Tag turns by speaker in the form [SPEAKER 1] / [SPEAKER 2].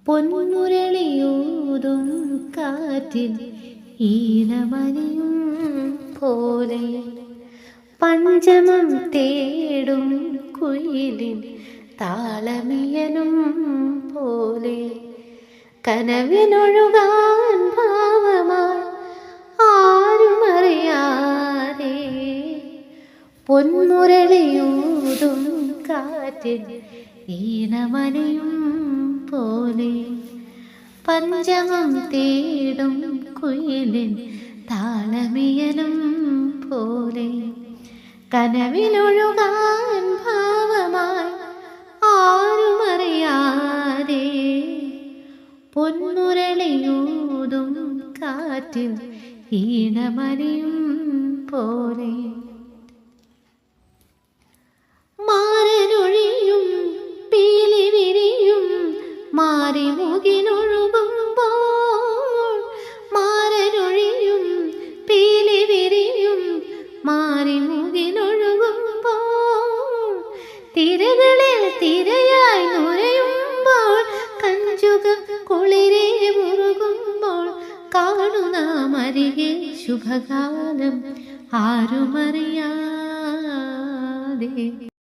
[SPEAKER 1] പൊന്മുരളിയൂതും കാറ്റിൽ ഈണമണിയും പോലെ പഞ്ചമം തേടും കുയിലിൻ താളമിയലും പോലെ കനവിനൊഴുകാൻ ഭാവമായി ആരുമറിയാതെ പൊന്മുരളിയൂതും കാറ്റിൽ ഈണമണിയും പോലെ പഞ്ചമം തേടും കുയിലിൻ താളമിയലും പോലെ കനവിലൊഴുകാൻ ഭാവമായി ആരുമറിയാതെ പൊന്മുരളിയൂതും കാറ്റിൽ ഈണമണിയും പോലെ മാരനൊഴിയും പീലി വിരിയും മാറിമുകിലൊഴുകുമ്പോൾ മാരനൊഴിയും പീലി വിരിയും മാറിമുകിലൊഴുകുമ്പോൾ തിരകളിൽ തിരയായി നുരയുമ്പോൾ കഞ്ചുകം കുളിരെ മുറുകുമ്പോൾ കാണുന്ന മരികെ ശുഭകാലം ആരുമറിയാതെ